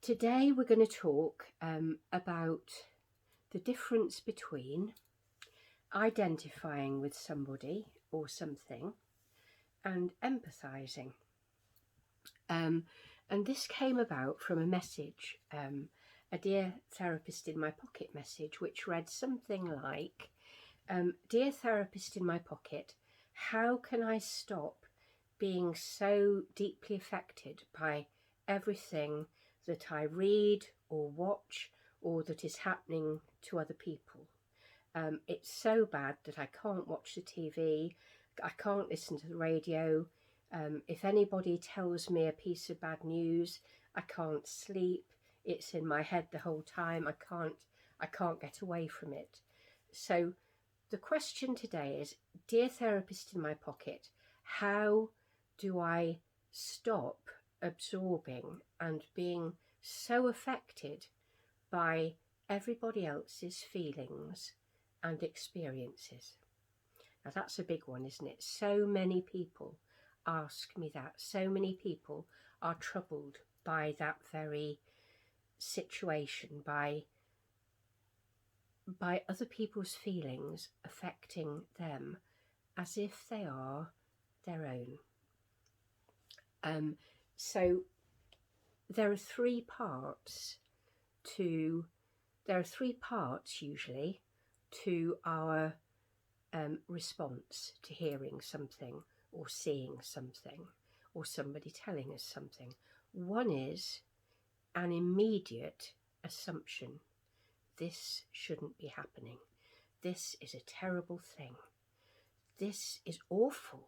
Today we're going to talk about the difference between identifying with somebody or something and empathising. And this came about from a message, a Dear Therapist in My Pocket message, which read something like, Dear Therapist in My Pocket, how can I stop being so deeply affected by everything that I read or watch or that is happening to other people? It's so bad that I can't watch the TV, I can't listen to the radio. If anybody tells me a piece of bad news, I can't sleep. It's in my head the whole time. I can't get away from it. So the question today is, Dear Therapist in My Pocket, how do I stop absorbing and being so affected by everybody else's feelings and experiences? Now that's a big one, isn't it? So many people ask me that. So many people are troubled by that very situation, by other people's feelings affecting them as if they are their own. So there are three parts usually to our response to hearing something or seeing something or somebody telling us something. One is an immediate assumption. This shouldn't be happening. This is a terrible thing. This is awful.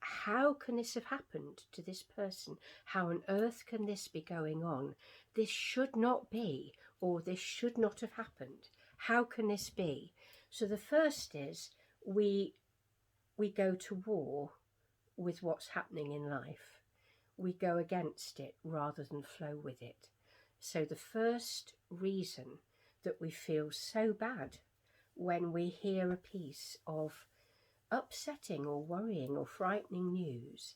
How can this have happened to this person? How on earth can this be going on? This should not be, or this should not have happened. How can this be? So the first is we go to war with what's happening in life. We go against it rather than flow with it. So the first reason that we feel so bad when we hear a piece of upsetting or worrying or frightening news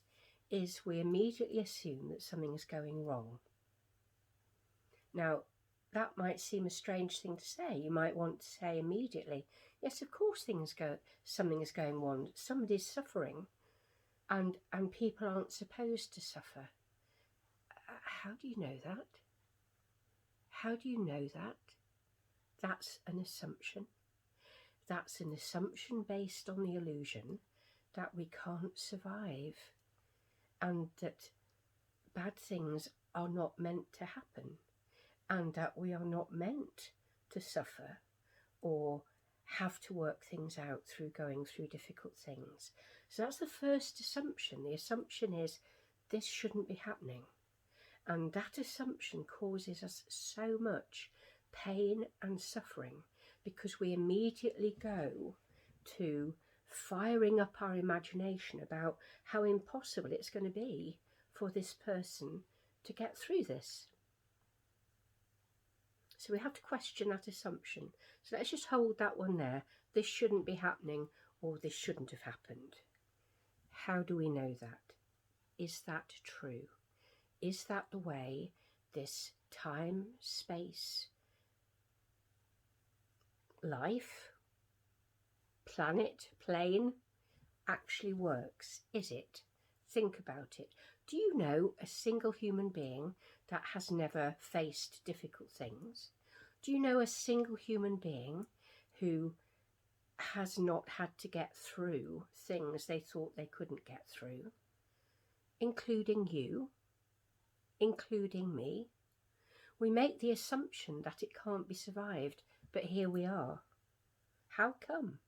is we immediately assume that something is going wrong. Now, that might seem a strange thing to say. You might want to say immediately, yes, of course something is going wrong. Somebody's suffering and people aren't supposed to suffer. How do you know that? How do you know that? That's an assumption. That's an assumption based on the illusion that we can't survive and that bad things are not meant to happen and that we are not meant to suffer or have to work things out through going through difficult things. So that's the first assumption. The assumption is this shouldn't be happening. And that assumption causes us so much pain and suffering because we immediately go to firing up our imagination about how impossible it's going to be for this person to get through this. So we have to question that assumption. So let's just hold that one there. This shouldn't be happening, or this shouldn't have happened. How do we know that? Is that true? Is that the way this time, space, life, planet, plane actually works? Is it? Think about it. Do you know a single human being that has never faced difficult things? Do you know a single human being who has not had to get through things they thought they couldn't get through? Including you, including me. We make the assumption that it can't be survived, but here we are. How come?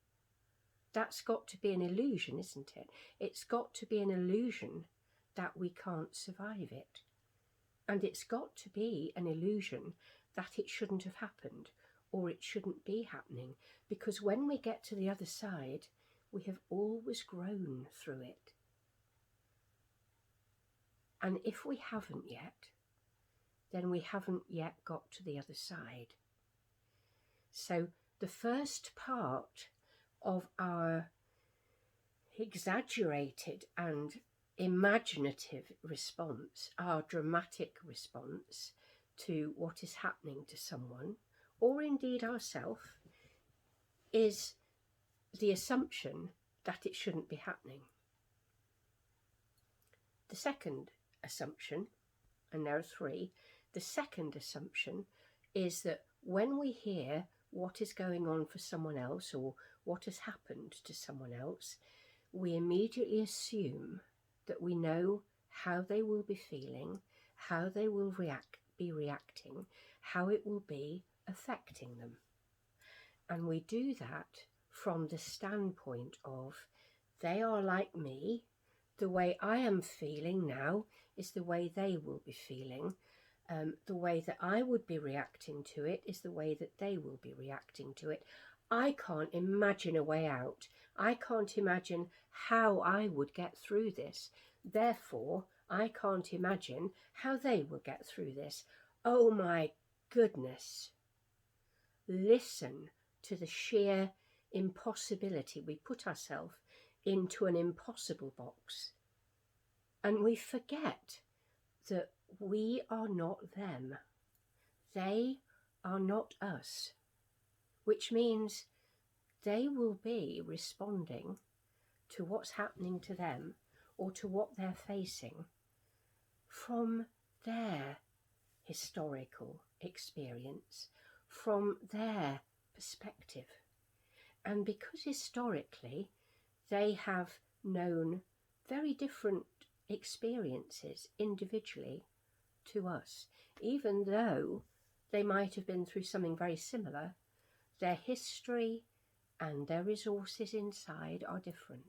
That's got to be an illusion, isn't it? It's got to be an illusion that we can't survive it. And it's got to be an illusion that it shouldn't have happened or it shouldn't be happening, because when we get to the other side, we have always grown through it. And if we haven't yet, then we haven't yet got to the other side. So the first part of our exaggerated and imaginative response, our dramatic response to what is happening to someone, or indeed ourselves, is the assumption that it shouldn't be happening. The second assumption, and there are three, the second assumption is that when we hear what is going on for someone else or what has happened to someone else, we immediately assume that we know how they will be feeling, how they will be reacting, how it will be affecting them. And we do that from the standpoint of, they are like me, the way I am feeling now is the way they will be feeling. The way that I would be reacting to it is the way that they will be reacting to it. I can't imagine a way out. I can't imagine how I would get through this. Therefore, I can't imagine how they will get through this. Oh my goodness. Listen to the sheer impossibility. We put ourselves into an impossible box, and we forget that we are not them. They are not us, which means they will be responding to what's happening to them or to what they're facing from their historical experience, from their perspective. And because historically they have known very different experiences individually to us, even though they might have been through something very similar, their history and their resources inside are different.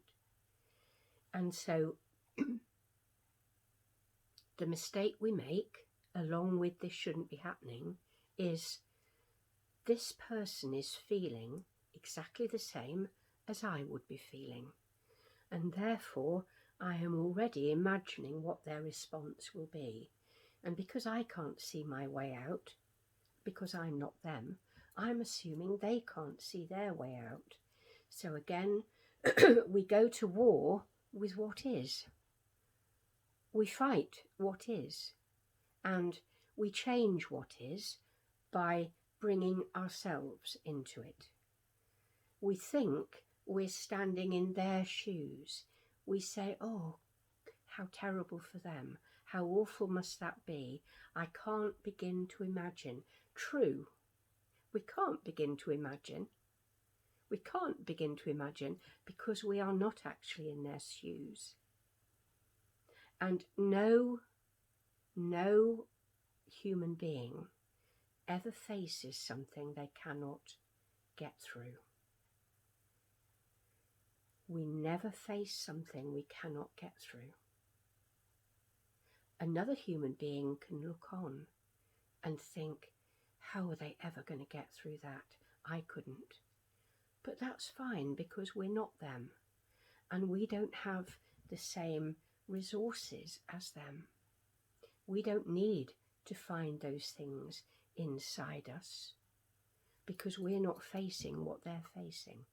And so the mistake we make, along with this shouldn't be happening, is this person is feeling exactly the same as I would be feeling, and therefore I am already imagining what their response will be. And because I can't see my way out, because I'm not them, I'm assuming they can't see their way out. So again, we go to war with what is. We fight what is, and we change what is by bringing ourselves into it. We think we're standing in their shoes. We say, oh, how terrible for them. How awful must that be? I can't begin to imagine. True, we can't begin to imagine. We can't begin to imagine because we are not actually in their shoes. And no human being ever faces something they cannot get through. We never face something we cannot get through. Another human being can look on and think, how are they ever going to get through that? I couldn't. But that's fine because we're not them, and we don't have the same resources as them. We don't need to find those things inside us because we're not facing what they're facing.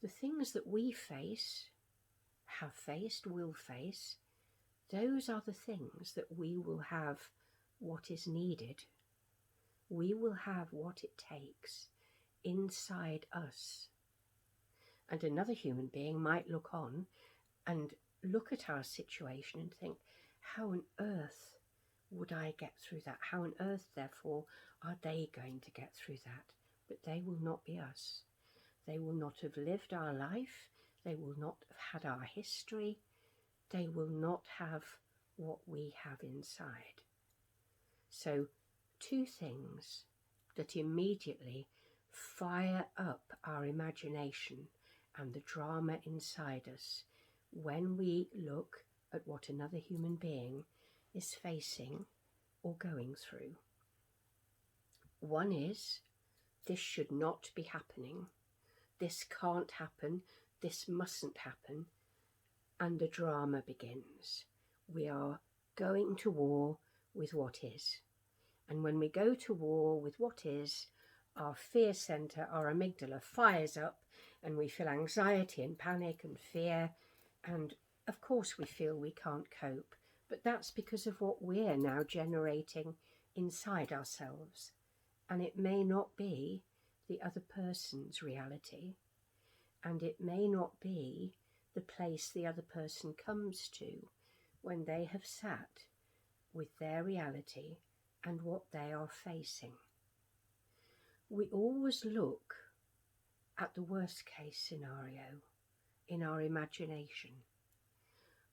The things that we face, have faced, will face, those are the things that we will have what is needed. We will have what it takes inside us. And another human being might look on and look at our situation and think, how on earth would I get through that? How on earth, therefore, are they going to get through that? But they will not be us. They will not have lived our life. They will not have had our history. They will not have what we have inside. So, two things that immediately fire up our imagination and the drama inside us when we look at what another human being is facing or going through. One is, this should not be happening. This can't happen. This mustn't happen. And the drama begins. We are going to war with what is. And when we go to war with what is, our fear centre, our amygdala, fires up and we feel anxiety and panic and fear. And of course we feel we can't cope. But that's because of what we're now generating inside ourselves, and it may not be the other person's reality, and it may not be the place the other person comes to when they have sat with their reality and what they are facing. We always look at the worst case scenario in our imagination,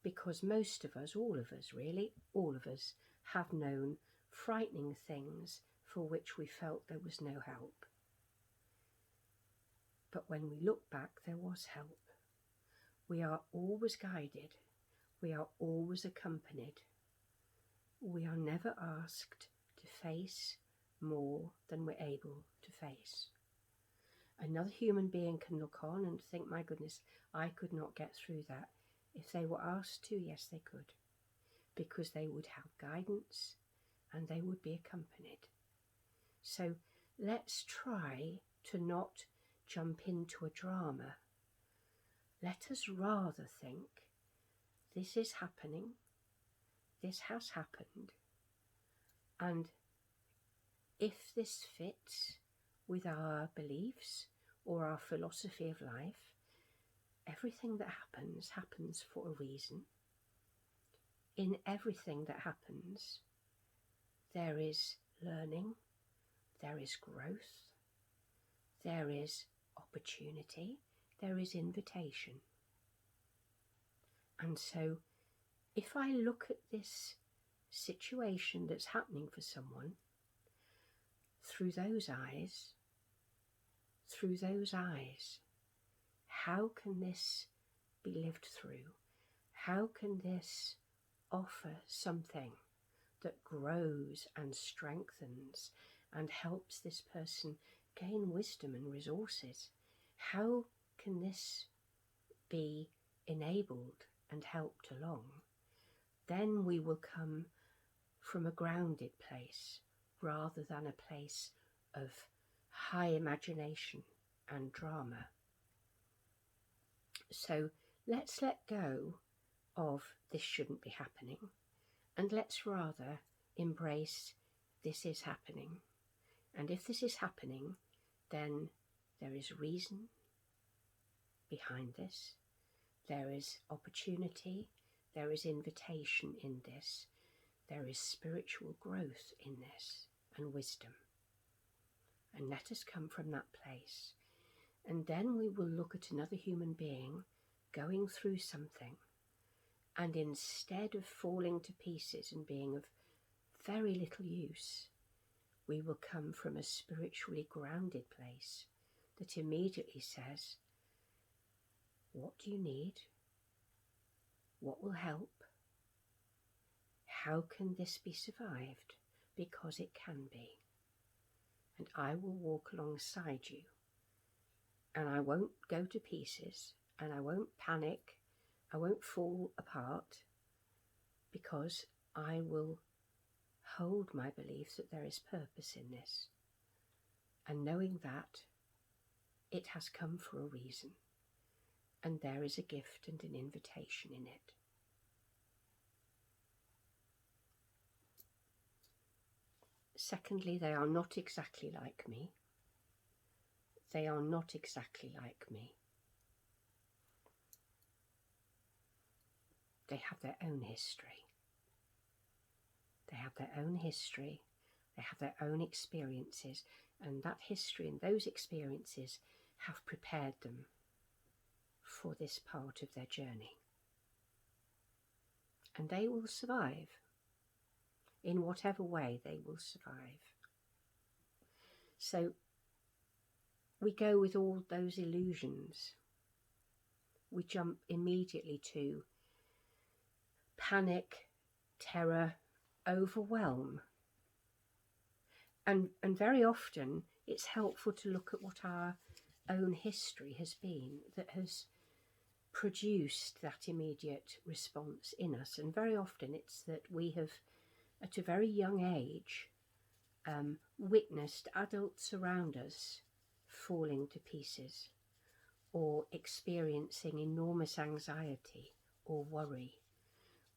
because most of us, all of us really, all of us have known frightening things for which we felt there was no help. But when we look back, there was help. We are always guided. We are always accompanied. We are never asked to face more than we're able to face. Another human being can look on and think, my goodness, I could not get through that. If they were asked to, yes, they could, because they would have guidance and they would be accompanied. So let's try to not jump into a drama. Let us rather think, this is happening, this has happened, and if this fits with our beliefs or our philosophy of life, everything that happens for a reason. In everything that happens, there is learning, there is growth, there is opportunity, there is invitation. And so if I look at this situation that's happening for someone through those eyes, how can this be lived through? How can this offer something that grows and strengthens and helps this person gain wisdom and resources? How can this be enabled and helped along? Then we will come from a grounded place rather than a place of high imagination and drama. So let's let go of this shouldn't be happening, and let's rather embrace this is happening. And if this is happening, then there is reason behind this, there is opportunity, there is invitation in this, there is spiritual growth in this, and wisdom. And let us come from that place. And then we will look at another human being going through something, and instead of falling to pieces and being of very little use, we will come from a spiritually grounded place that immediately says, what do you need? What will help? How can this be survived? Because it can be. And I will walk alongside you. And I won't go to pieces, and I won't panic, I won't fall apart, because I will hold my belief that there is purpose in this, and knowing that it has come for a reason, and there is a gift and an invitation in it. Secondly, they are not exactly like me. They are not exactly like me. They have their own history. They have their own history. They have their own experiences. And that history and those experiences have prepared them for this part of their journey. And they will survive. In whatever way, they will survive. So we go with all those illusions. We jump immediately to panic, terror, overwhelm. And very often it's helpful to look at what our own history has been that has produced that immediate response in us. And very often it's that we have, at a very young age, witnessed adults around us falling to pieces, or experiencing enormous anxiety or worry,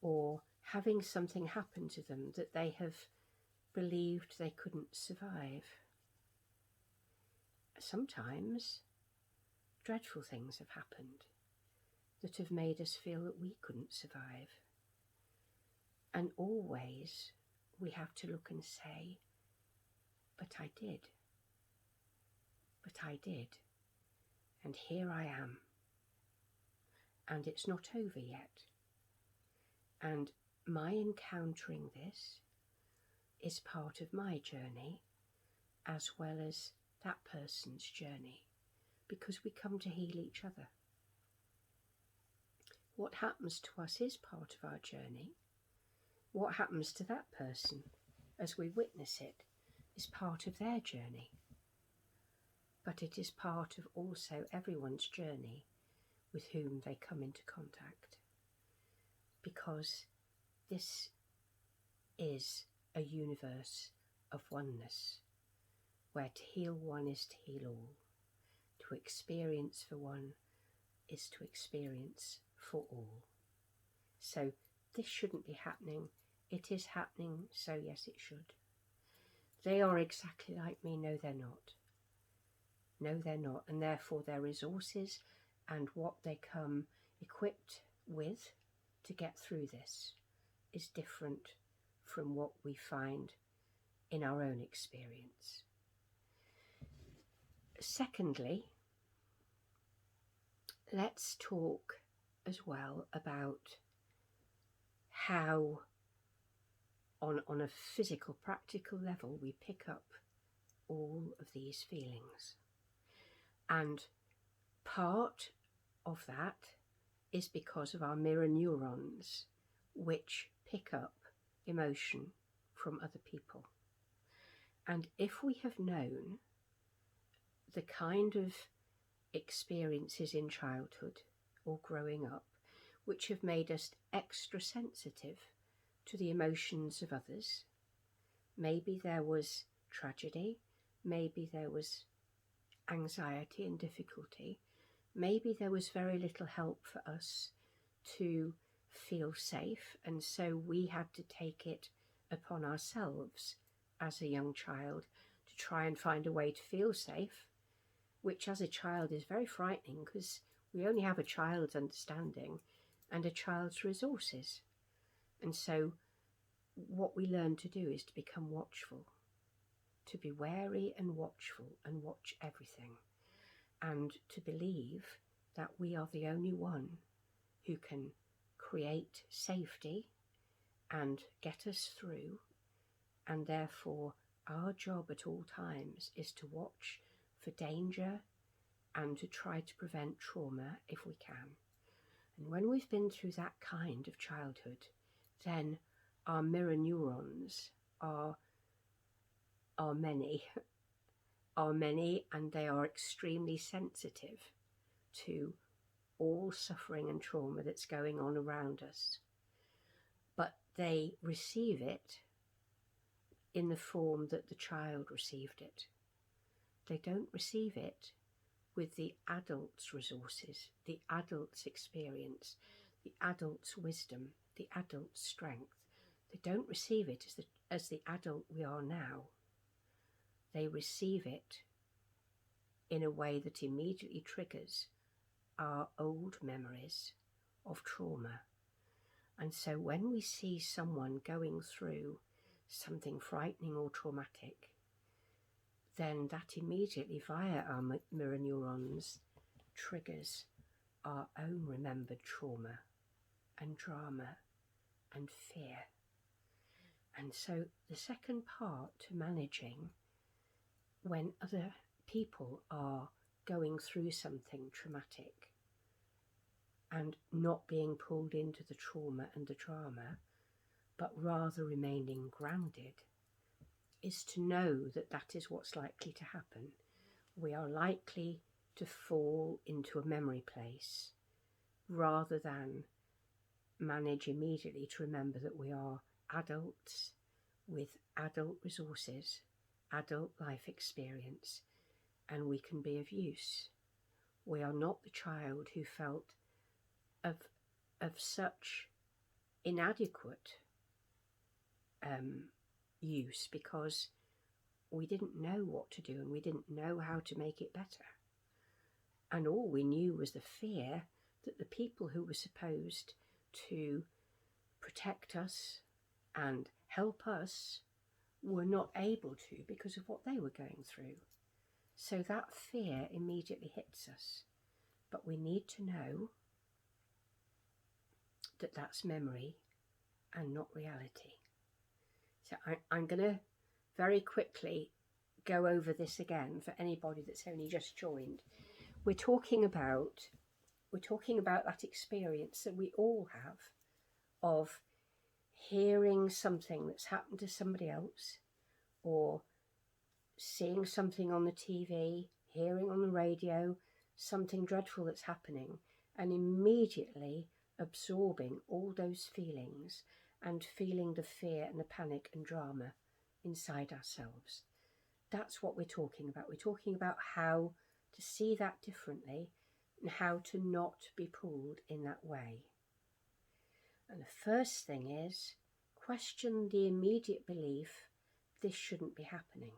or having something happen to them that they have believed they couldn't survive. Sometimes dreadful things have happened that have made us feel that we couldn't survive. And always we have to look and say, but I did. But I did. And here I am. And it's not over yet. And my encountering this is part of my journey as well as that person's journey, because we come to heal each other. What happens to us is part of our journey. What happens to that person as we witness it is part of their journey. But it is part of also everyone's journey with whom they come into contact. Because this is a universe of oneness, where to heal one is to heal all. To experience for one is to experience for all. So this shouldn't be happening. It is happening, so yes, it should. They are exactly like me. No, they're not. No, they're not. And therefore their resources and what they come equipped with to get through this is different from what we find in our own experience. Secondly, let's talk as well about how on a physical, practical level we pick up all of these feelings. And part of that is because of our mirror neurons, which pick up emotion from other people. And if we have known the kind of experiences in childhood or growing up which have made us extra sensitive to the emotions of others, maybe there was tragedy, maybe there was anxiety and difficulty, maybe there was very little help for us to feel safe, and so we had to take it upon ourselves as a young child to try and find a way to feel safe, which as a child is very frightening because we only have a child's understanding and a child's resources. And so what we learn to do is to become watchful, to be wary and watchful and watch everything, and to believe that we are the only one who can create safety and get us through, and therefore our job at all times is to watch for danger and to try to prevent trauma if we can. And when we've been through that kind of childhood, then our mirror neurons are many, and they are extremely sensitive to all suffering and trauma that's going on around us. But they receive it in the form that the child received it. They don't receive it with the adult's resources, the adult's experience, the adult's wisdom, the adult's strength. They don't receive it as the adult we are now. They receive it in a way that immediately triggers our old memories of trauma. And so when we see someone going through something frightening or traumatic, then that immediately via our mirror neurons triggers our own remembered trauma and drama and fear. And so the second part to managing when other people are going through something traumatic and not being pulled into the trauma and the drama, but rather remaining grounded, is to know that that is what's likely to happen. We are likely to fall into a memory place rather than manage immediately to remember that we are adults with adult resources, adult life experience, and we can be of use. We are not the child who felt of such inadequate use because we didn't know what to do and we didn't know how to make it better. And all we knew was the fear that the people who were supposed to protect us and help us were not able to because of what they were going through. So that fear immediately hits us. But we need to know that that's memory and not reality. So I'm going to very quickly go over this again for anybody that's only just joined. We're talking about that experience that we all have of hearing something that's happened to somebody else, or seeing something on the TV, hearing on the radio something dreadful that's happening, and immediately absorbing all those feelings and feeling the fear and the panic and drama inside ourselves. That's what we're talking about. We're talking about how to see that differently and how to not be pulled in that way. And the first thing is, question the immediate belief, this shouldn't be happening.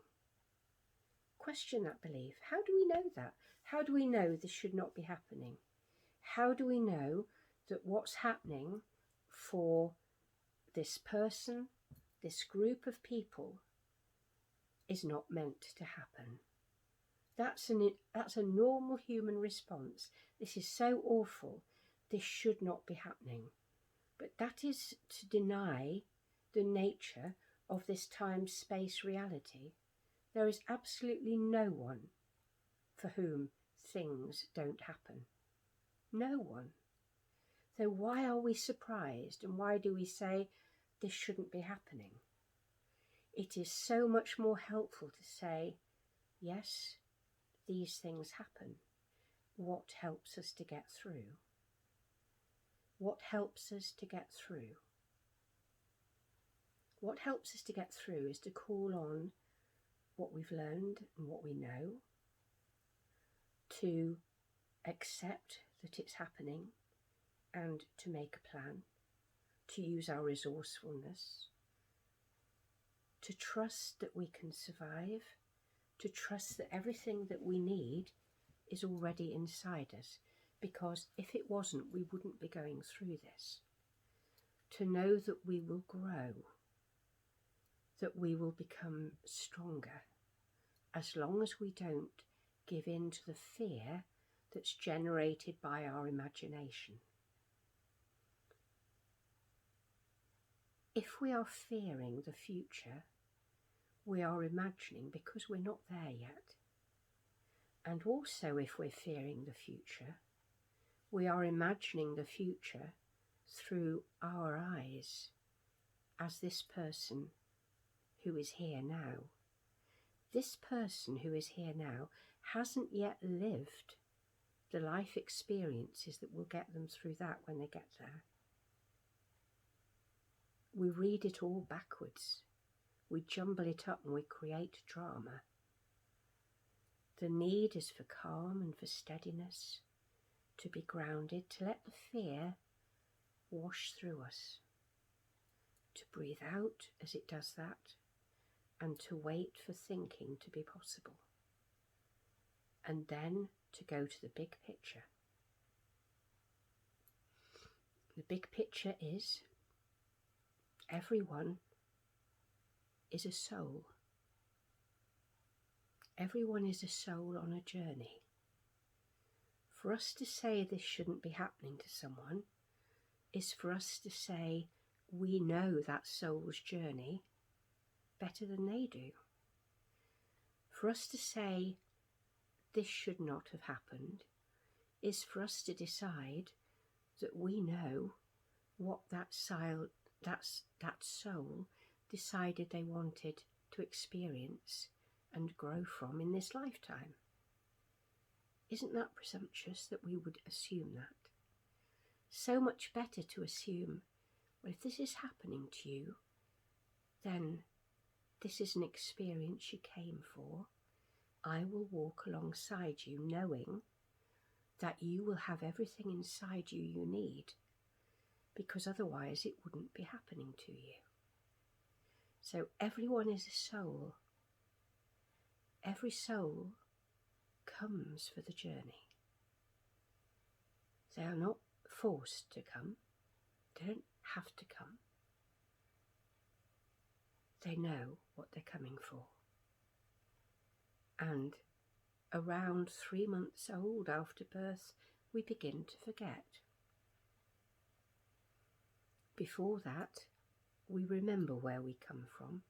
Question that belief. How do we know that? How do we know this should not be happening? How do we know that what's happening for this person, this group of people, is not meant to happen? That's a normal human response. This is so awful. This should not be happening. But that is to deny the nature of this time-space reality. There is absolutely no one for whom things don't happen. No one. So why are we surprised, and why do we say this shouldn't be happening? It is so much more helpful to say, yes, these things happen. What helps us to get through? What helps us to get through? What helps us to get through is to call on what we've learned and what we know, to accept that it's happening and to make a plan, to use our resourcefulness, to trust that we can survive, to trust that everything that we need is already inside us, because if it wasn't, we wouldn't be going through this. To know that we will grow, that we will become stronger, as long as we don't give in to the fear that's generated by our imagination. If we are fearing the future, we are imagining because we're not there yet. And also, if we're fearing the future, we are imagining the future through our eyes as this person who is here now. This person who is here now hasn't yet lived the life experiences that will get them through that when they get there. We read it all backwards. We jumble it up and we create drama. The need is for calm and for steadiness, to be grounded, to let the fear wash through us, to breathe out as it does that, and to wait for thinking to be possible, and then to go to the big picture. The big picture is everyone is a soul. Everyone is a soul on a journey. For us to say this shouldn't be happening to someone is for us to say we know that soul's journey better than they do. For us to say this should not have happened is for us to decide that we know what that soul decided they wanted to experience and grow from in this lifetime. Isn't that presumptuous that we would assume that? So much better to assume, well, if this is happening to you, then this is an experience you came for. I will walk alongside you knowing that you will have everything inside you you need, because otherwise it wouldn't be happening to you. So everyone is a soul. Every soul comes for the journey. They are not forced to come. They don't have to come. They know what they're coming for. And around 3 months old after birth, we begin to forget. Before that, we remember where we come from.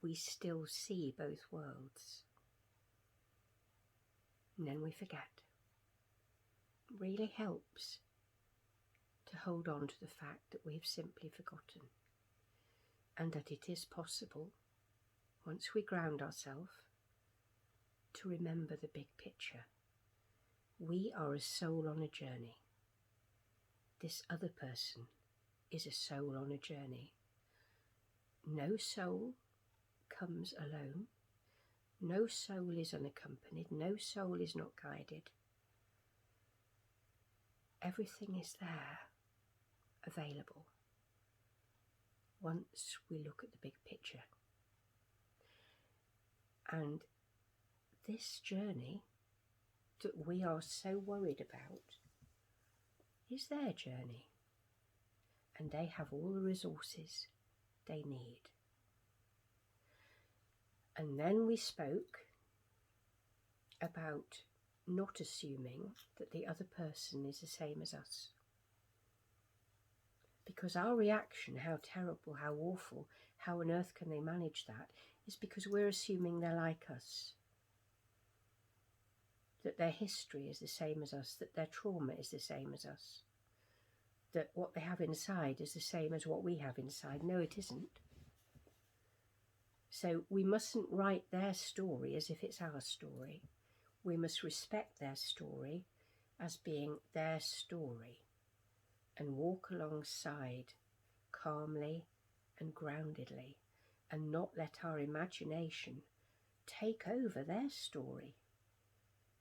We still see both worlds. And then we forget. It really helps to hold on to the fact that we've simply forgotten, and that it is possible, once we ground ourselves, to remember the big picture. We are a soul on a journey. This other person is a soul on a journey. No soul comes alone. No soul is unaccompanied. No soul is not guided. Everything is there, available, once we look at the big picture. And this journey that we are so worried about is their journey, and they have all the resources they need. And then we spoke about not assuming that the other person is the same as us. Because our reaction, how terrible, how awful, how on earth can they manage that, is because we're assuming they're like us. That their history is the same as us, that their trauma is the same as us, that what they have inside is the same as what we have inside. No, it isn't. So we mustn't write their story as if it's our story. We must respect their story as being their story and walk alongside calmly and groundedly, and not let our imagination take over their story,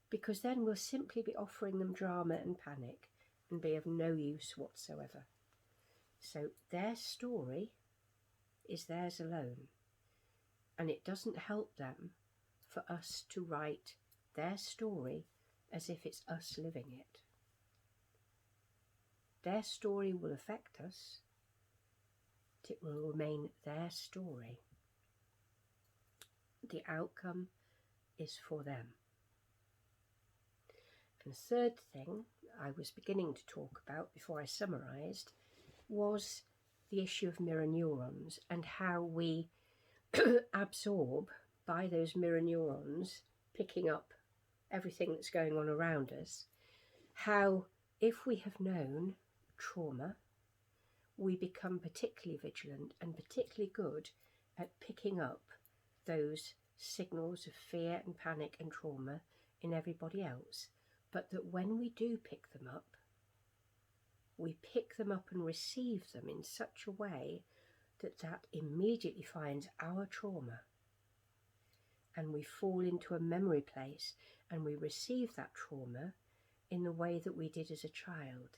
because then we'll simply be offering them drama and panic and be of no use whatsoever. So their story is theirs alone, and it doesn't help them for us to write their story as if it's us living it. Their story will affect us, but it will remain their story. The outcome is for them. And the third thing I was beginning to talk about before I summarised was the issue of mirror neurons, and how we absorb by those mirror neurons, picking up everything that's going on around us. How, if we have known trauma, we become particularly vigilant and particularly good at picking up those signals of fear and panic and trauma in everybody else. But that when we do pick them up, we pick them up and receive them in such a way that that immediately finds our trauma, and we fall into a memory place and we receive that trauma in the way that we did as a child,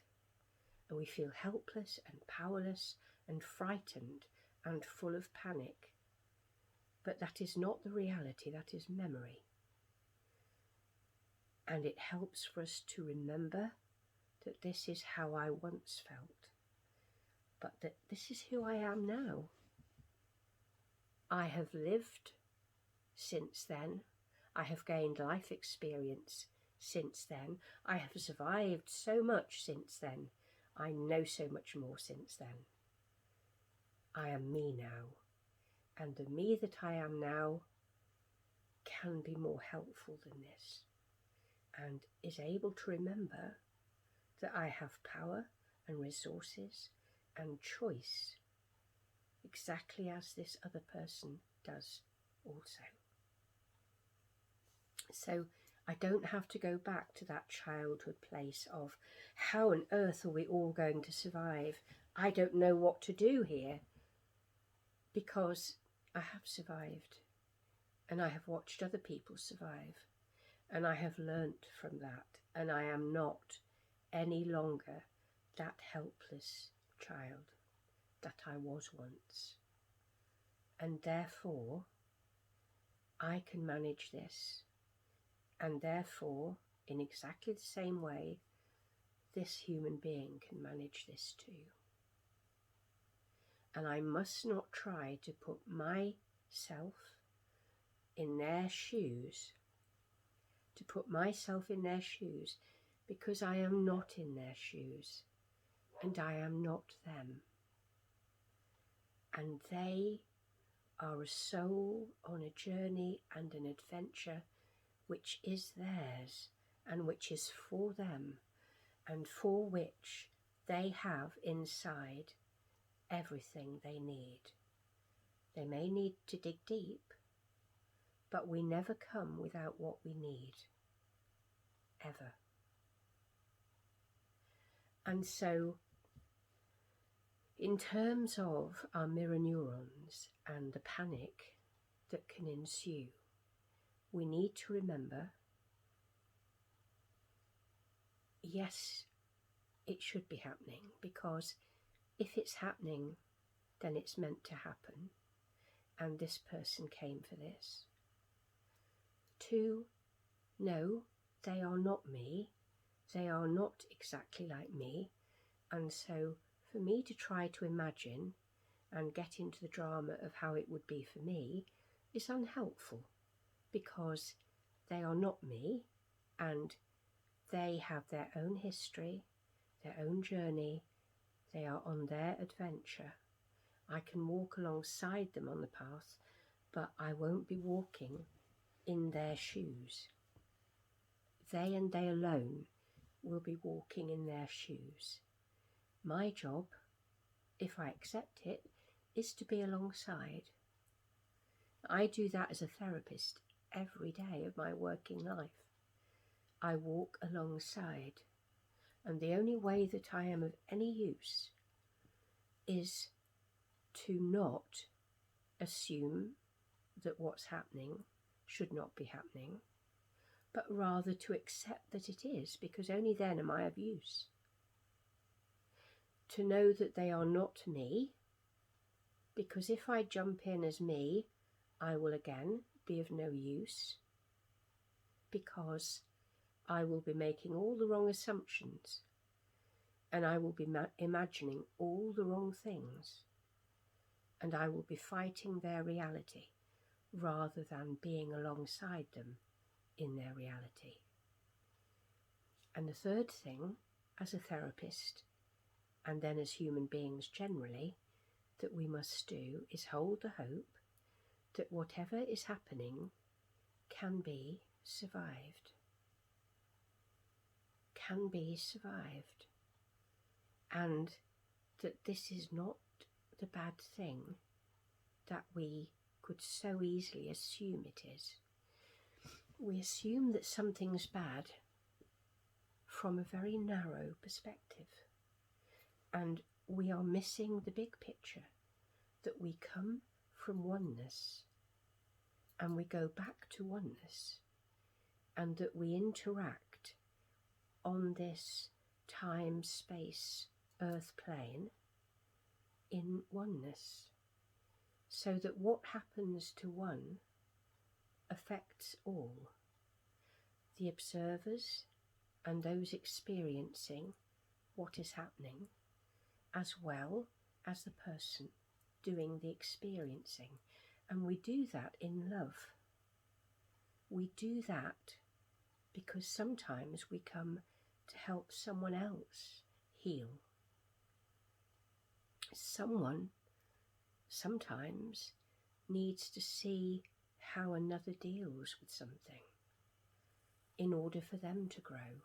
and we feel helpless and powerless and frightened and full of panic. But that is not the reality, that is memory. And it helps for us to remember that this is how I once felt, but that this is who I am now. I have lived since then. I have gained life experience since then. I have survived so much since then. I know so much more since then. I am me now, and the me that I am now can be more helpful than this, and is able to remember that I have power and resources and choice, exactly as this other person does also. So I don't have to go back to that childhood place of how on earth are we all going to survive? I don't know what to do here, because I have survived, and I have watched other people survive, and I have learnt from that, and I am not any longer that helpless child that I was once. and therefore I can manage this, and therefore in exactly the same way this human being can manage this too. And I must not try to put myself in their shoes, because I am not in their shoes and I am not them. And they are a soul on a journey and an adventure which is theirs and which is for them, and for which they have inside everything they need. They may need to dig deep, but we never come without what we need, ever. And so, in terms of our mirror neurons and the panic that can ensue, we need to remember, yes, it should be happening, because if it's happening, then it's meant to happen, and this person came for this. 2, no, they are not me. They are not exactly like me, and so for me to try to imagine and get into the drama of how it would be for me is unhelpful, because they are not me, and they have their own history, their own journey. They are on their adventure. I can walk alongside them on the path, but I won't be walking in their shoes. They and they alone will be walking in their shoes. My job, if I accept it, is to be alongside. I do that as a therapist every day of my working life. I walk alongside, and the only way that I am of any use is to not assume that what's happening should not be happening, but rather to accept that it is, because only then am I of use. To know that they are not me, because if I jump in as me, I will again be of no use, because I will be making all the wrong assumptions, and I will be imagining all the wrong things, and I will be fighting their reality rather than being alongside them in their reality. And the third thing, as a therapist, and then as human beings generally, that we must do is hold the hope that whatever is happening can be survived. Can be survived. And that this is not the bad thing that we could so easily assume it is. We assume that something's bad from a very narrow perspective, and we are missing the big picture, that we come from oneness and we go back to oneness, and that we interact on this time, space, earth plane in oneness, so that what happens to one affects all, the observers and those experiencing what is happening, as well as the person doing the experiencing. And we do that in love. We do that because sometimes we come to help someone else heal. Someone sometimes needs to see how another deals with something in order for them to grow.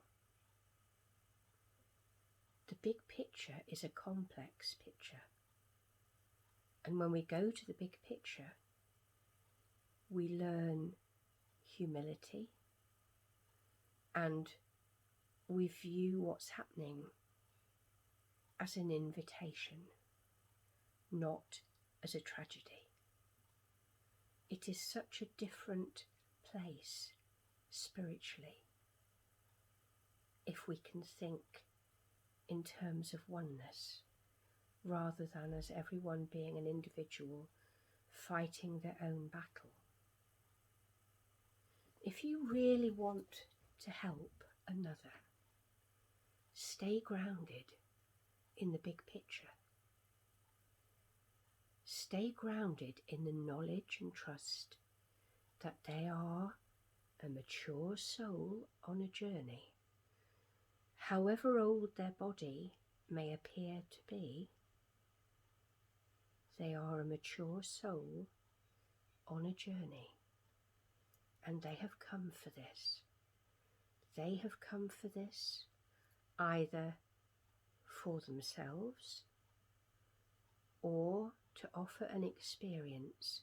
The big picture is a complex picture. And when we go to the big picture, we learn humility, and we view what's happening as an invitation, not as a tragedy. It is such a different place spiritually if we can think in terms of oneness, rather than as everyone being an individual fighting their own battle. If you really want to help another, stay grounded in the big picture. Stay grounded in the knowledge and trust that they are a mature soul on a journey. However old their body may appear to be, they are a mature soul on a journey, and they have come for this. They have come for this either for themselves or to offer an experience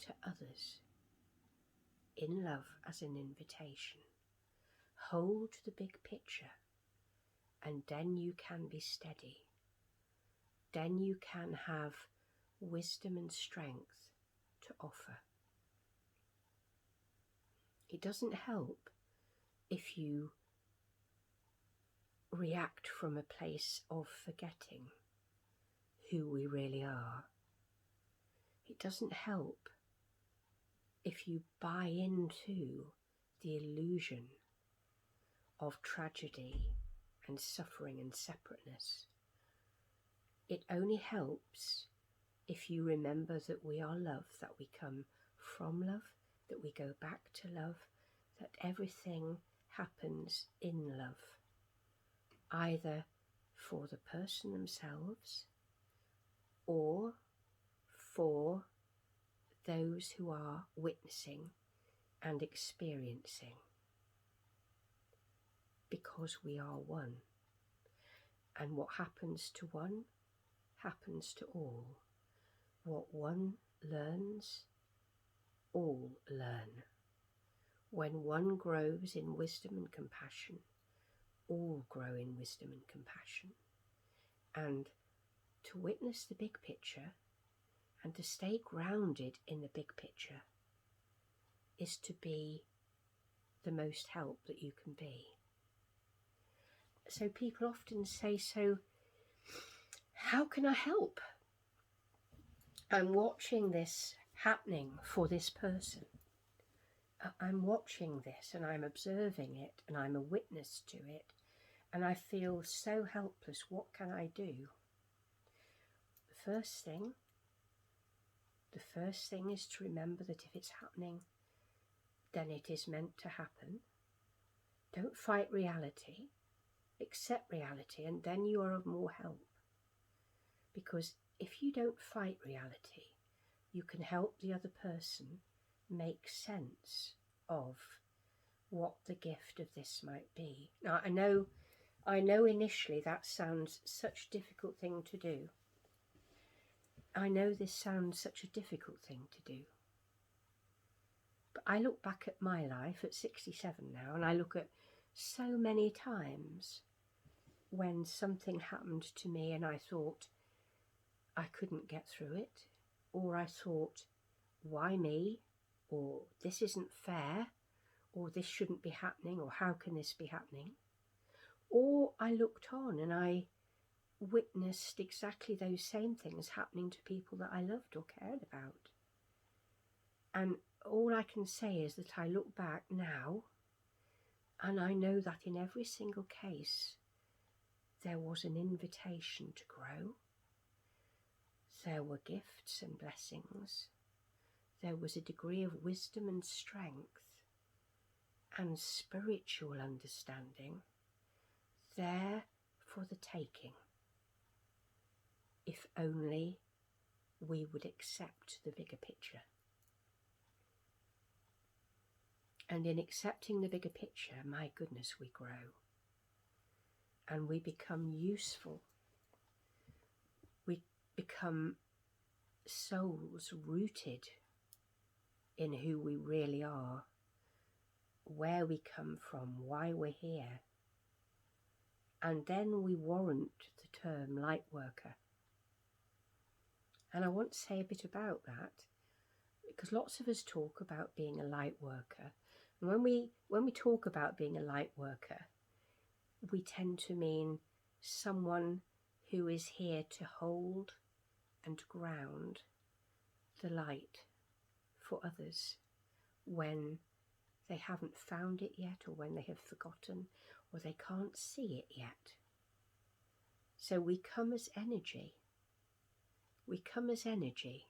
to others in love as an invitation. Hold the big picture, and then you can be steady. Then you can have wisdom and strength to offer. It doesn't help if you react from a place of forgetting who we really are. It doesn't help if you buy into the illusion of tragedy and suffering and separateness. It only helps if you remember that we are love, that we come from love, that we go back to love, that everything happens in love, either for the person themselves or for those who are witnessing and experiencing, because we are one, and what happens to one happens to all. What one learns, all learn. When one grows in wisdom and compassion, all grow in wisdom and compassion. And to witness the big picture and to stay grounded in the big picture is to be the most help that you can be. So people often say, so how can I help? I'm watching this happening for this person. I'm watching this and I'm observing it and I'm a witness to it, and I feel so helpless. What can I do? The first thing is to remember that if it's happening, then it is meant to happen. Don't fight reality. Accept reality, and then you are of more help. Because if you don't fight reality, you can help the other person make sense of what the gift of this might be. Now, I know initially that sounds such a difficult thing to do. I know this sounds such a difficult thing to do. But I look back at my life at 67 now, and I look at so many times when something happened to me and I thought I couldn't get through it, or I thought, why me? Or this isn't fair, or this shouldn't be happening, or how can this be happening? Or I looked on and I witnessed exactly those same things happening to people that I loved or cared about. And all I can say is that I look back now and I know that in every single case there was an invitation to grow. There were gifts and blessings. There was a degree of wisdom and strength and spiritual understanding there for the taking, if only we would accept the bigger picture. And in accepting the bigger picture, my goodness, we grow and we become useful. We become souls rooted in who we really are, where we come from, why we're here. And then we warrant the term light worker. And I want to say a bit about that, because lots of us talk about being a light worker. And when we talk about being a light worker, we tend to mean someone who is here to hold and ground the light for others when they haven't found it yet, or when they have forgotten, or they can't see it yet. So we come as energy. We come as energy.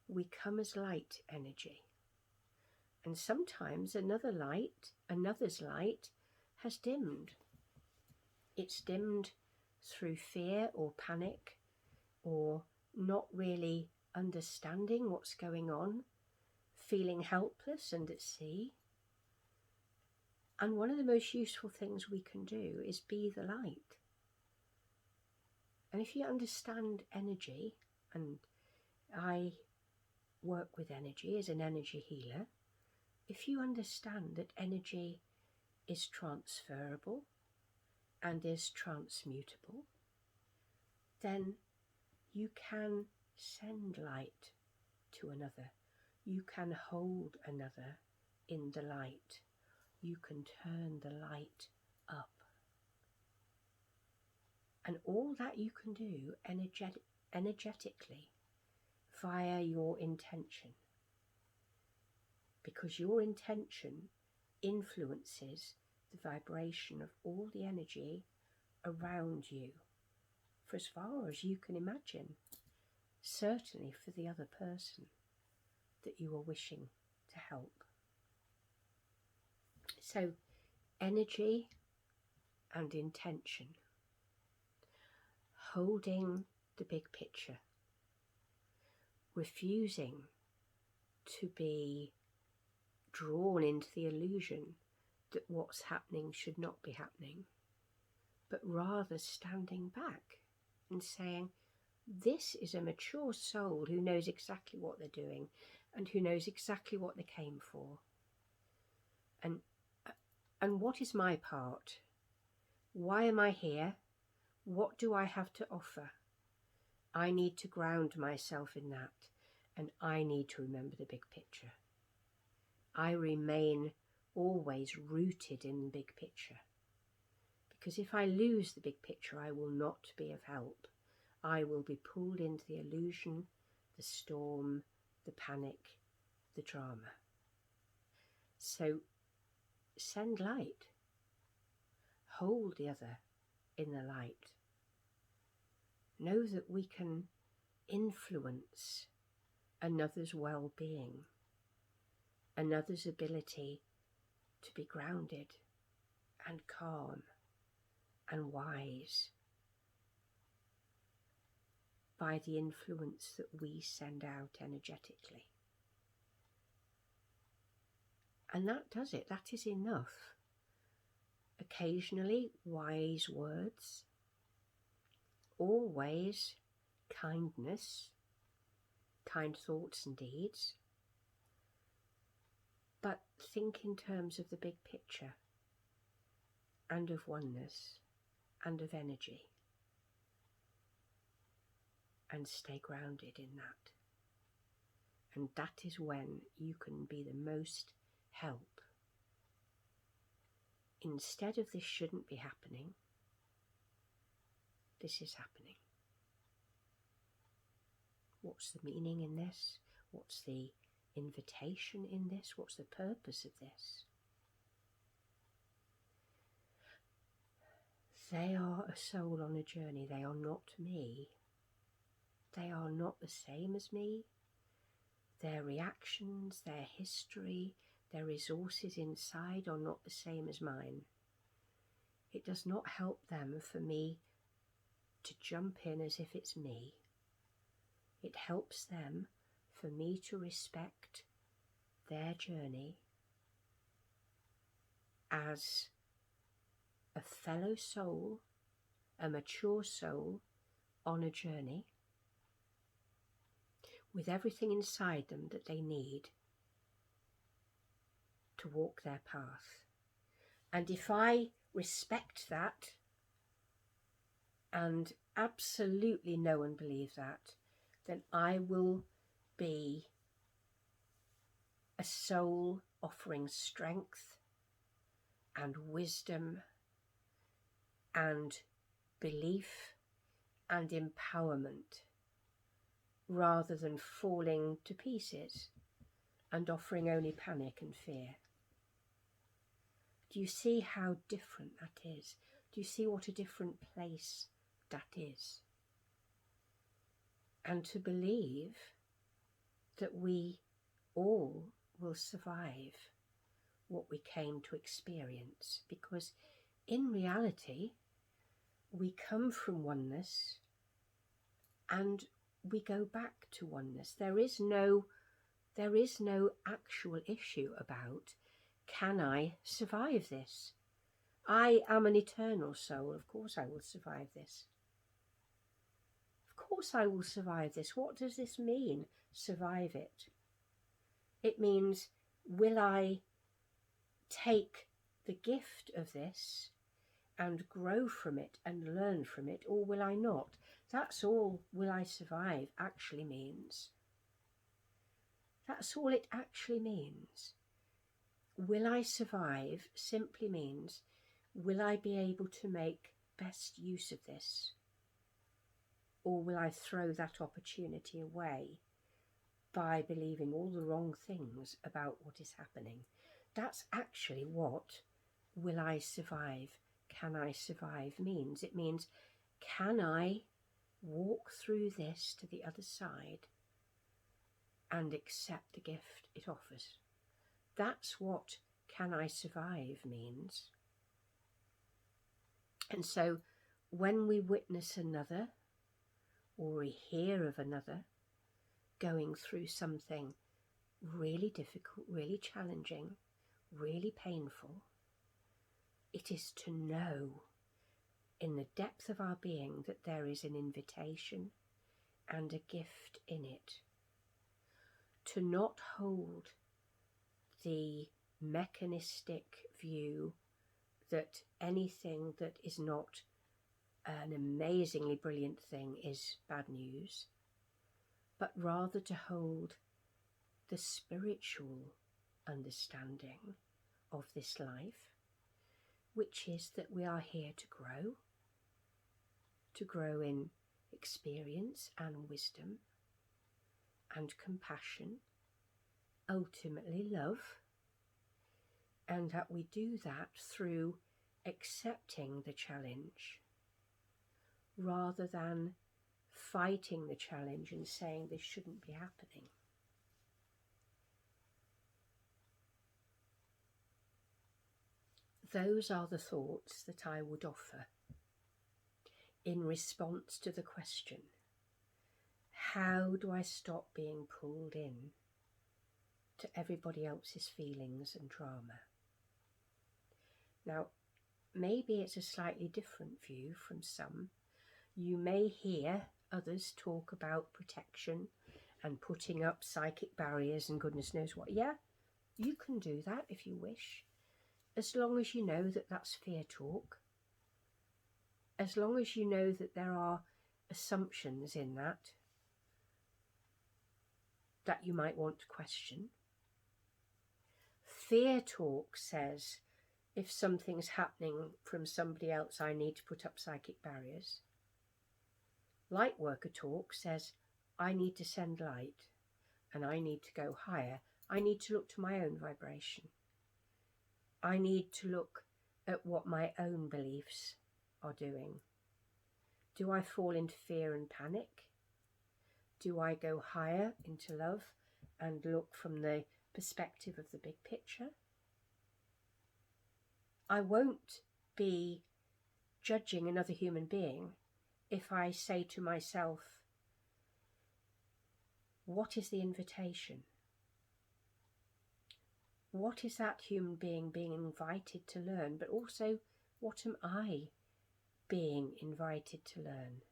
We come as light energy. And sometimes another's light has dimmed. It's dimmed through fear or panic, or not really understanding what's going on, feeling helpless and at sea. And one of the most useful things we can do is be the light. And if you understand energy, and I work with energy as an energy healer, if you understand that energy is transferable and is transmutable, then you can send light to another. You can hold another in the light. You can turn the light up. And all that you can do energetically via your intention, because your intention influences the vibration of all the energy around you for as far as you can imagine, certainly for the other person that you are wishing to help. So, energy and intention, holding the big picture, refusing to be drawn into the illusion that what's happening should not be happening, but rather standing back and saying, this is a mature soul who knows exactly what they're doing and who knows exactly what they came for. And what is my part? Why am I here? What do I have to offer? I need to ground myself in that, and I need to remember the big picture. I remain always rooted in the big picture, because if I lose the big picture, I will not be of help. I will be pulled into the illusion, the storm, the panic, the drama. So send light. Hold the other in the light. Know that we can influence another's well-being, another's ability to be grounded and calm and wise by the influence that we send out energetically. And that does it. That is enough. Occasionally, wise words. Always kindness, kind thoughts and deeds. But think in terms of the big picture, and of oneness, and of energy. And stay grounded in that. And that is when you can be the most help. Instead of this shouldn't be happening, this is happening. What's the meaning in this? What's the invitation in this? What's the purpose of this? They are a soul on a journey. They are not me. They are not the same as me. Their reactions, their history, their resources inside are not the same as mine. It does not help them for me to jump in as if it's me. It helps them for me to respect their journey as a fellow soul, a mature soul on a journey with everything inside them that they need to walk their path. And if I respect that and absolutely know and believe that, then I will be a soul offering strength and wisdom and belief and empowerment rather than falling to pieces and offering only panic and fear. Do you see how different that is? Do you see what a different place that is? And to believe that we all will survive what we came to experience, because in reality we come from oneness and we go back to oneness. There is no actual issue about, can I survive this? I am an eternal soul. Of course I will survive this. Of course I will survive this. What does this mean, survive it? It means, will I take the gift of this and grow from it and learn from it, or will I not? That's all will I survive actually means. That's all it actually means. Will I survive simply means, will I be able to make best use of this? Or will I throw that opportunity away by believing all the wrong things about what is happening? That's actually what will I survive, can I survive means. It means, can I walk through this to the other side and accept the gift it offers? That's what can I survive means. And so when we witness another, or we hear of another going through something really difficult, really challenging, really painful, it is to know in the depth of our being that there is an invitation and a gift in it. To not hold the mechanistic view that anything that is not an amazingly brilliant thing is bad news, but rather to hold the spiritual understanding of this life, which is that we are here to grow in experience and wisdom and compassion, ultimately love, and that we do that through accepting the challenge rather than fighting the challenge and saying this shouldn't be happening. Those are the thoughts that I would offer in response to the question, how do I stop being pulled in to everybody else's feelings and drama? Now, maybe it's a slightly different view from some. You may hear others talk about protection and putting up psychic barriers and goodness knows what. Yeah, you can do that if you wish, as long as you know that that's fear talk, as long as you know that there are assumptions in that you might want to question. Fear talk says, if something's happening from somebody else, I need to put up psychic barriers. Light worker talk says, I need to send light and I need to go higher. I need to look to my own vibration. I need to look at what my own beliefs are doing. Do I fall into fear and panic? Do I go higher into love and look from the perspective of the big picture? I won't be judging another human being if I say to myself, what is the invitation? What is that human being being invited to learn? But also, what am I being invited to learn?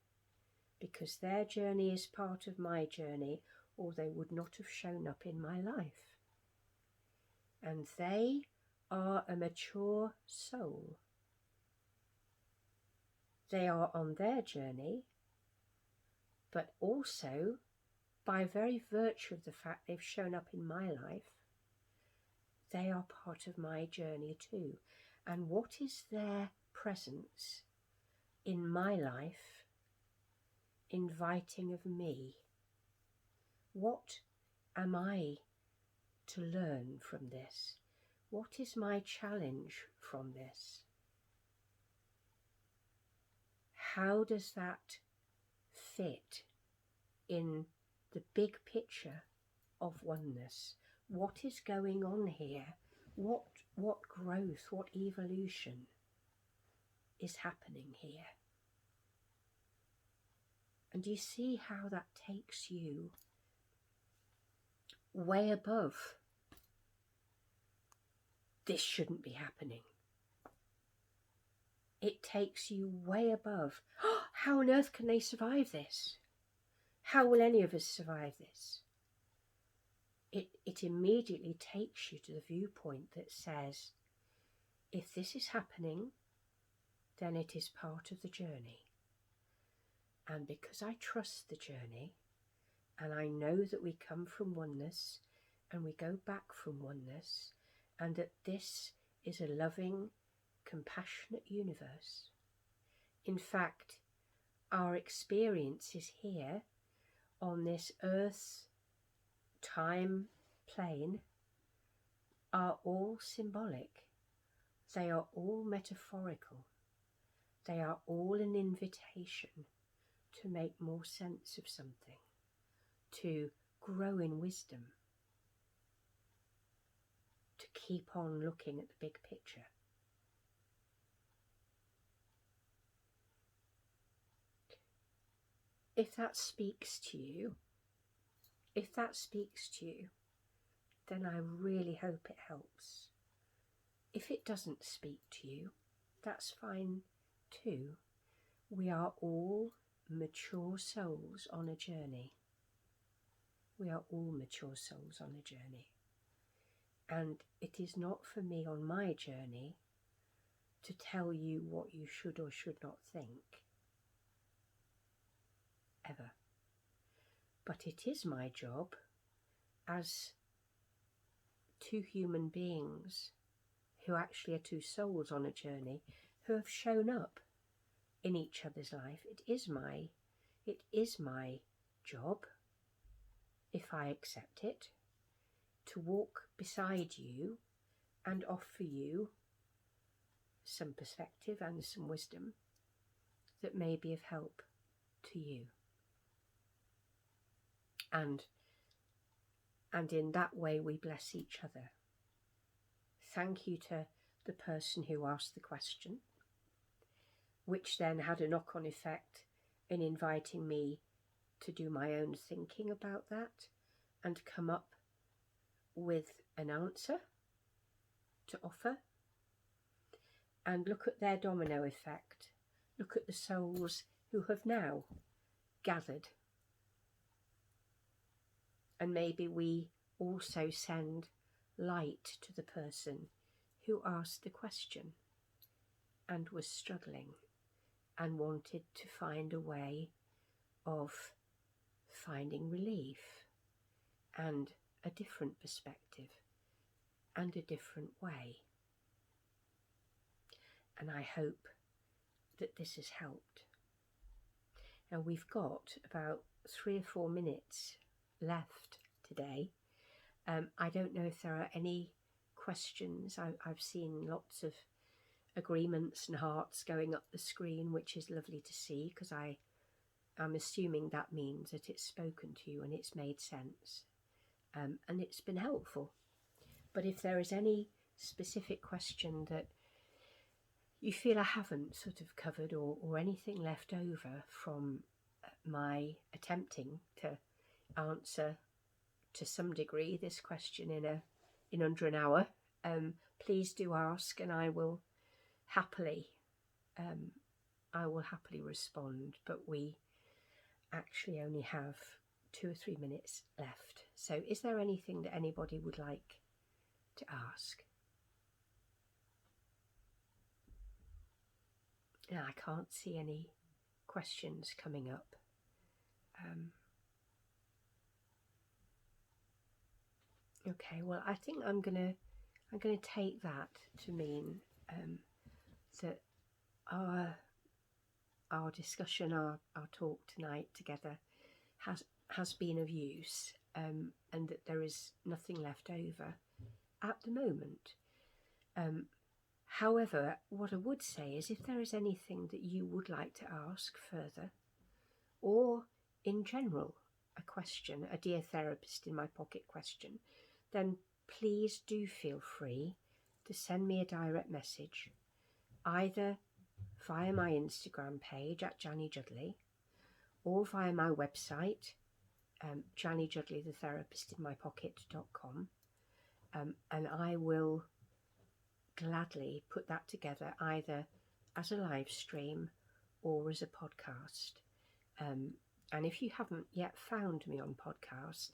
Because their journey is part of my journey, or they would not have shown up in my life. And they are a mature soul. They are on their journey, but also, by very virtue of the fact they've shown up in my life, they are part of my journey too. And what is their presence in my life inviting of me What am I to learn from this? What is my challenge from this? How does that fit in the big picture of oneness? What is going on here? What growth, what evolution is happening here? And do you see how that takes you way above this shouldn't be happening? It takes you way above, oh, how on earth can they survive this? How will any of us survive this? It immediately takes you to the viewpoint that says, if this is happening, then it is part of the journey. And because I trust the journey, and I know that we come from oneness, and we go back from oneness, and that this is a loving, compassionate universe. In fact, our experiences here on this earth time plane are all symbolic. They are all metaphorical. They are all an invitation to make more sense of something, to grow in wisdom, to keep on looking at the big picture. If that speaks to you, then I really hope it helps. If it doesn't speak to you, that's fine too. We are all mature souls on a journey. We are all mature souls on a journey. And it is not for me on my journey to tell you what you should or should not think. Ever. But it is my job as two human beings who actually are two souls on a journey who have shown up in each other's life. It is my job, if I accept it, to walk beside you and offer you some perspective and some wisdom that may be of help to you. And in that way we bless each other. Thank you to the person who asked the question, which then had a knock-on effect in inviting me to do my own thinking about that and come up with an answer to offer, and look at their domino effect. Look at the souls who have now gathered. And maybe we also send light to the person who asked the question and was struggling and wanted to find a way of finding relief and a different perspective and a different way. And I hope that this has helped. Now we've got about 3 or 4 minutes left today. I don't know if there are any questions. I've seen lots of agreements and hearts going up the screen, which is lovely to see, because I'm assuming that means that it's spoken to you and it's made sense, and it's been helpful. But if there is any specific question that you feel I haven't sort of covered, or anything left over from my attempting to answer to some degree this question in under an hour, please do ask, and I will happily respond. But we actually only have 2 or 3 minutes left. So is there anything that anybody would like to ask? Yeah, I can't see any questions coming up. Okay, well, I think I'm gonna take that to mean that our discussion, our talk tonight together has been of use, and that there is nothing left over at the moment. However, what I would say is if there is anything that you would like to ask further, or in general a question, a Dear Therapist in My Pocket question, then please do feel free to send me a direct message, either via my Instagram page at Janny Judley, or via my website, Janny Judley, the therapist in my pocket.com, and I will gladly put that together either as a live stream or as a podcast. And if you haven't yet found me on podcast,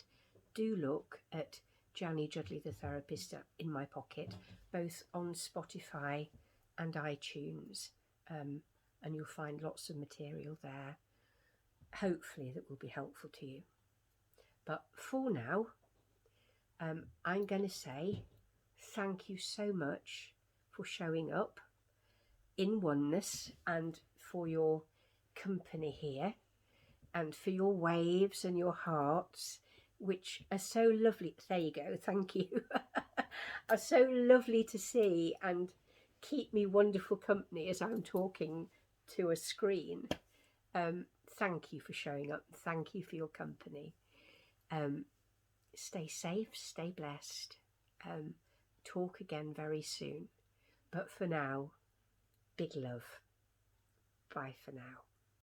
do look at Janny Judley, the therapist in my pocket, both on Spotify and iTunes, and you'll find lots of material there, hopefully that will be helpful to you. But for now, I'm going to say thank you so much for showing up in oneness, and for your company here, and for your waves and your hearts, which are so lovely. There you go, thank you. Are so lovely to see and keep me wonderful company as I'm talking to a screen. Thank you for showing up. Thank you for your company. Stay safe, stay blessed. Talk again very soon. But for now, big love. Bye for now.